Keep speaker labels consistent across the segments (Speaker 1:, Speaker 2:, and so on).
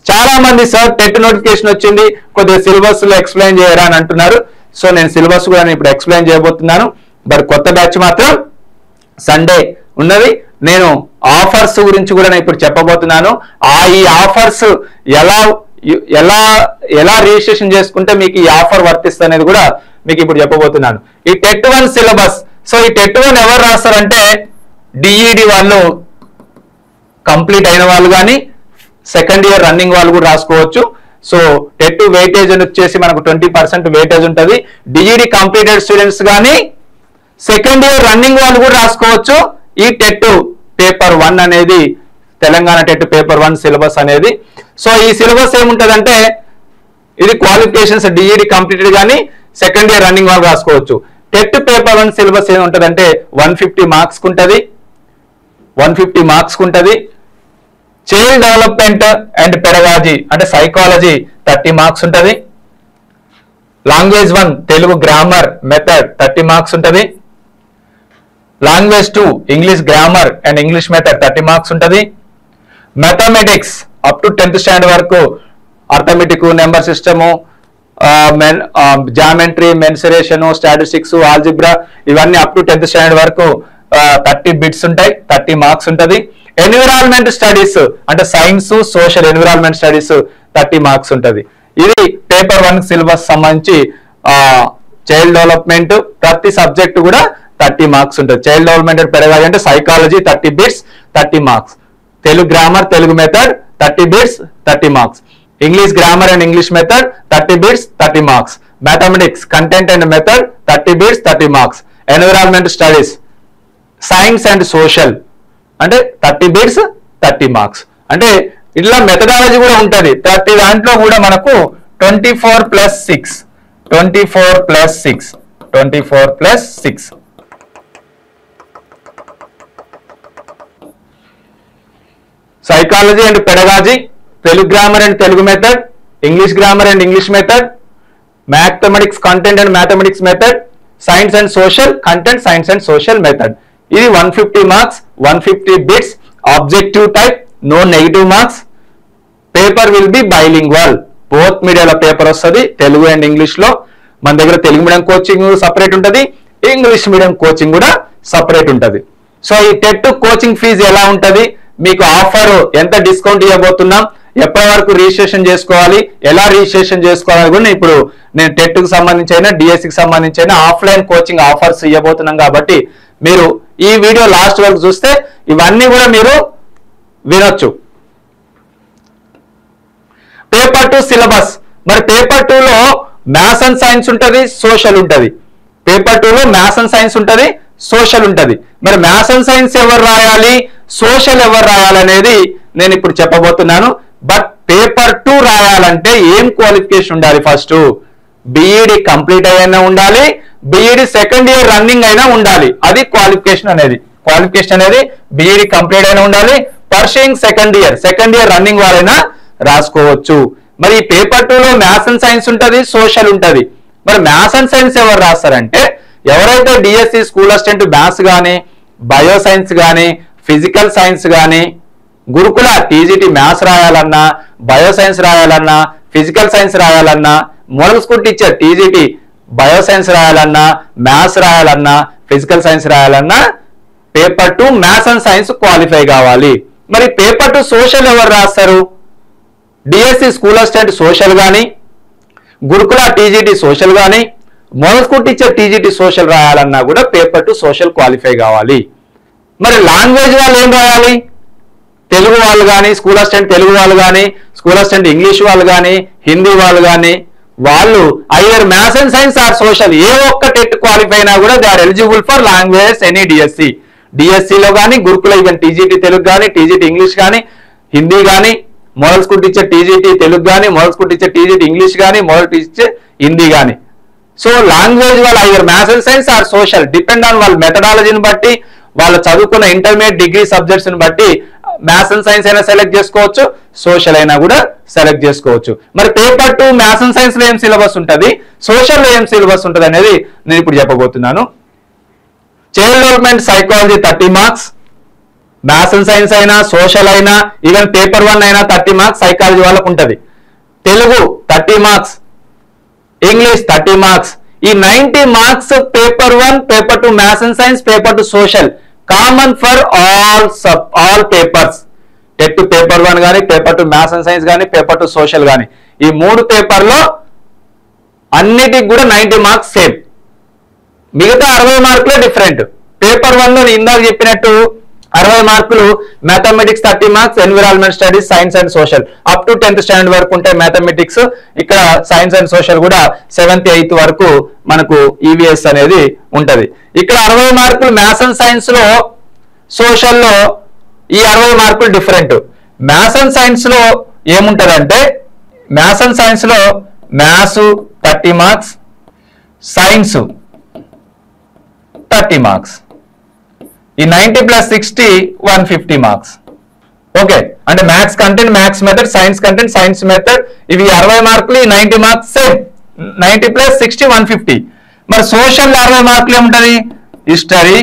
Speaker 1: చాలా మంది sir TET notification వచ్చింది, కొద్దిగా సిలబస్ లో ఎక్స్ప్లెయిన్ చేయరా అని అంటున్నారు. సో నేను సిలబస్ కూడా ఇప్పుడు ఎక్స్ప్లెయిన్ చేయబోతున్నాను. బట్ కొత్త బ్యాచ్ మాత్రం సండే ఉన్నది. నేను ఆఫర్స్ గురించి కూడా నేను ఇప్పుడు చెప్పబోతున్నాను. ఈ ఆఫర్స్ ఎలా ఎలా ఎలా రిజిస్ట్రేషన్ చేసుకుంటే మీకు ఈ ఆఫర్ వర్తిస్తుంది అనేది కూడా మీకు ఇప్పుడు చెప్పబోతున్నాను. ఈ టెట్ 1 సిలబస్. సో ఈ టెట్ 1 ఎవరు రాస్తారంటే డిఈడి వాళ్ళు, కంప్లీట్ అయిన వాళ్ళు కానీ సెకండ్ ఇయర్ రన్నింగ్ వాళ్ళు కూడా రాసుకోవచ్చు. సో టెట్ వెయిటేజ్ అని వచ్చేసి మనకు 20% వెయిటేజ్ ఉంటుంది. డిఈడి కంప్లీటెడ్ స్టూడెంట్స్ కానీ సెకండ్ ఇయర్ రన్నింగ్ వాళ్ళు కూడా రాసుకోవచ్చు. ఈ టెట్ పేపర్ 1 అనేది తెలంగాణ టెట్ పేపర్ 1 సిలబస్ అనేది. సో ఈ సిలబస్ ఏముంటదంటే ఇది క్వాలిఫికేషన్స్ డిఈడి కంప్లీటెడ్ కానీ సెకండ్ ఇయర్ రన్నింగ్ వాళ్ళు రాసుకోవచ్చు. టెట్ పేపర్ 1 సిలబస్ ఏముంటదంటే 150 మార్క్స్ ఉంటుంది. 150 మార్క్స్ ఉంటుంది. చైల్డ్ డెవలప్మెంట్ అండ్ పెడగాజీ అంటే సైకాలజీ 30 మార్క్స్ ఉంటుంది. Language 1 Telugu grammar method 30 marks ఉంటుంది. Language 2 English grammar and English method 30 marks ఉంటుంది. Mathematics up to 10th standard వరకు arithmetic, number system, geometry, mensuration, statistics, algebra ఇవన్నీ up to 10th standard వరకు 30 bits ఉంటాయి. 30 marks ఉంటుంది. Environment studies అంటే science, social, environment studies 30 marks ఉంటుంది. ఇది paper 1 syllabus సంబంధించి చైల్డ్ డెవలప్మెంట్ ప్రతి సబ్జెక్ట్ కూడా 30 మార్క్స్ ఉంటుంది. చైల్డ్ డెవలప్మెంట్ పెరగాలి అంటే psychology 30 bits 30 marks. Telugu grammar, Telugu method 30 bits 30 marks. English grammar and English method 30 bits 30 marks. Mathematics content and method 30 bits 30 marks. Environment studies, science and social అంటే 30 bits 30 marks. అంటే ఇట్లా methodology కూడా ఉంటుంది. ప్రతి దాంట్లో కూడా మనకు 24+6 psychology and pedagogy, Telugu grammar and Telugu method, English grammar and English method, mathematics content and mathematics method, science and social content, science and social method. ఇది 150 marks, 150 bits. Objective type, no negative marks. Paper will be bilingual, both మీడియాల paper వస్తుంది, Telugu and English లో. మన దగ్గర Telugu medium coaching separate ఉంటుంది, English medium coaching కూడా separate ఉంటుంది. So ఈ టెట్ కోచింగ్ ఫీజు ఎలా ఉంటుంది, మీకు ఆఫర్ ఎంత డిస్కౌంట్ ఇవ్వబోతున్నాం, ఎప్పటి వరకు రిజిస్ట్రేషన్ చేసుకోవాలి, ఎలా రిజిస్ట్రేషన్ చేసుకోవాలి కూడా ఇప్పుడు నేను టెట్ కు సంబంధించి అయినా డిఎస్సికి సంబంధించి అయినా ఆఫ్లైన్ కోచింగ్ ఆఫర్స్ ఇవ్వబోతున్నాం. కాబట్టి మీరు ఈ వీడియో లాస్ట్ వరకు చూస్తే ఇవన్నీ కూడా మీరు వినొచ్చు. Paper 2 syllabus. మరి పేపర్ 2లో మ్యాథ్స్ అండ్ సైన్స్ ఉంటుంది, సోషల్ ఉంటుంది. పేపర్ 2లో మ్యాథ్స్ అండ్ సైన్స్ ఉంటుంది, సోషల్ ఉంటుంది. మరి మ్యాథ్స్ అండ్ సైన్స్ ఎవరు రాయాలి, సోషల్ ఎవరు రాయాలి అనేది నేను ఇప్పుడు చెప్పబోతున్నాను. బట్ పేపర్ 2 రాయాలంటే ఏం క్వాలిఫికేషన్ ఉండాలి? ఫస్ట్ బిఈడి కంప్లీట్ అయినా ఉండాలి, బిఈడి సెకండ్ ఇయర్ రన్నింగ్ అయినా ఉండాలి. అది క్వాలిఫికేషన్ అనేది. క్వాలిఫికేషన్ అనేది బిఈడి కంప్లీట్ అయినా ఉండాలి, పర్సూయింగ్ సెకండ్ ఇయర్ రన్నింగ్ వాళ్ళైనా రాసుకోవచ్చు. మరి పేపర్ 2లో మ్యాథ్స్ అండ్ సైన్స్ ఉంటుంది, సోషల్ ఉంటుంది. మరి మ్యాథ్స్ అండ్ సైన్స్ ఎవరు రాస్తారంటే ఎవరైతే డిఎస్సి స్కూల్ అసిస్టెంట్ మ్యాథ్స్ కానీ, బయో సైన్స్ కానీ, ఫిజికల్ సైన్స్ కానీ, గురుకుల టీజీటీ మ్యాథ్స్ రాయాలన్నా, బయో సైన్స్ రాయాలన్నా, ఫిజికల్ సైన్స్ రాయాలన్నా, model school teacher TGT bio science రాయాలన్నా, మ్యాథ్స్ రాయాలన్నా, ఫిజికల్ సైన్స్ రాయాలన్నా paper 2 maths and science qualify కావాలి. మరి పేపర్ 2 సోషల్ ఎవరు రాస్తారు? డిఎస్సి స్కూల్ అసిస్టెంట్ సోషల్ కానీ, గురుకుల టీజీటీ సోషల్ కానీ, model school teacher TGT social రాయాలన్నా కూడా పేపర్ 2 సోషల్ క్వాలిఫై కావాలి. మరి లాంగ్వేజ్ వాళ్ళు ఏం రాయాలి? తెలుగు వాళ్ళు కానీ, స్కూల్ అసిస్టెంట్ తెలుగు వాళ్ళు కానీ, స్కూల్ అసిస్టెంట్ ఇంగ్లీష్ వాళ్ళు కానీ, హిందీ వాళ్ళు కానీ, వాళ్ళు either maths and science or social ఏ ఒక్క టెట్ క్వాలిఫై అయినా కూడా they are eligible for language any DSC. డిఎస్సిలో కానీ, గురుకుల ఈవెన్ టీజీటీ తెలుగు కానీ, టీజీటీ ఇంగ్లీష్ కానీ, హిందీ కానీ, model school teacher TGT Telugu కానీ, model school teacher TGT English కానీ, మోడల్ టీచర్ హిందీ కానీ. సో లాంగ్వేజ్ వాళ్ళు either maths and science or social depend on వాళ్ళ మెథడాలజీని బట్టి, వాళ్ళు చదువుకున్న ఇంటర్మీడియట్ డిగ్రీ సబ్జెక్ట్స్ ని బట్టి మ్యాథ్స్ అండ్ సైన్స్ అయినా సెలెక్ట్ చేసుకోవచ్చు, సోషల్ అయినా కూడా సెలెక్ట్ చేసుకోవచ్చు. మరి పేపర్ 2 మ్యాథ్స్ అండ్ సైన్స్ లో ఏం సిలబస్ ఉంటుంది, సోషల్ లో ఏం సిలబస్ ఉంటుంది అనేది నేను ఇప్పుడు చెప్పబోతున్నాను. Child development psychology 30 marks, maths and science అయినా, సోషల్ అయినా, ఈవెన్ పేపర్ 1 అయినా 30 మార్క్స్ సైకాలజీ వాళ్ళకు ఉంటుంది. Telugu 30 marks, English 30 marks. ఈ 90 marks paper 1, paper 2 maths and science, paper 2 social, common for all papers. ఎటు పేపర్ 1 కానీ, పేపర్ 2 మ్యాథ్స్ అండ్ సైన్స్ కానీ, paper 2 social కానీ, ఈ 3 పేపర్లో అన్నిటికి కూడా 90 మార్క్స్ సేమ్. మిగతా 60 మార్కులే డిఫరెంట్. పేపర్ 1లో ఇందాక చెప్పినట్టు 60 మార్కులు mathematics 30 marks, environment studies, science and social up to 10th standard వరకు ఉంటాయి మ్యాథమెటిక్స్. ఇక్కడ సైన్స్ అండ్ సోషల్ కూడా 7th 8th వరకు మనకు ఈవీఎస్ అనేది ఉంటది. ఇక్కడ 60 మార్కులు మ్యాథ్స్ అండ్ సైన్స్ లో, సోషల్లో ఈ 60 మార్కులు డిఫరెంట్. మ్యాథ్స్ అండ్ సైన్స్ లో ఏముంటదంటే, మ్యాథ్స్ అండ్ సైన్స్ లో మ్యాథ్స్ 30 మార్క్స్, సైన్స్ 30 మార్క్స్. ఈ 90 + 60 150 మార్క్స్. ఓకే, అంటే maths content maths method, science content science method, ఇవి 60 మార్కులు, ఈ 90 మార్క్స్ సేమ్. 90 + 60 150. మరి సోషల్ 60 మార్కులు ఏముంటది? History,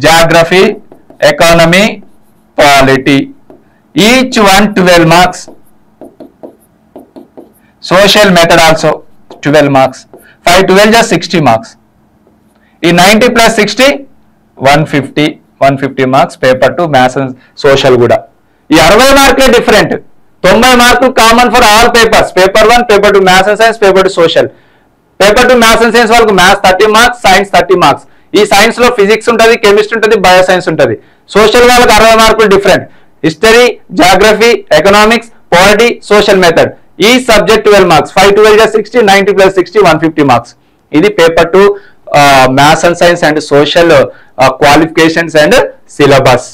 Speaker 1: geography, economy, polity, each 1 12 marks. Social method also 12 marks. 5 12 just 60 marks. ఈ 90 + 60 150 marks paper 2 maths and social కూడా. ఈ 60 మార్కులే డిఫరెంట్. 90 మార్కులు common for all papers. Paper 1, paper 2 maths and science, paper 2 social. Paper 2 maths and science వాళ్ళకు maths 30 marks, science 30 marks. ఈ science లో physics ఉంటుంది, chemistry ఉంటుంది, bio science ఉంటుంది. సోషల్ వాళ్ళకి 60 మార్కులు different. History, geography, economics, polity, social method. ఈ subject 12 marks. 5 12 just 60, 90 + 60 150 marks. ఇది paper 2 maths and science and social qualifications and syllabus.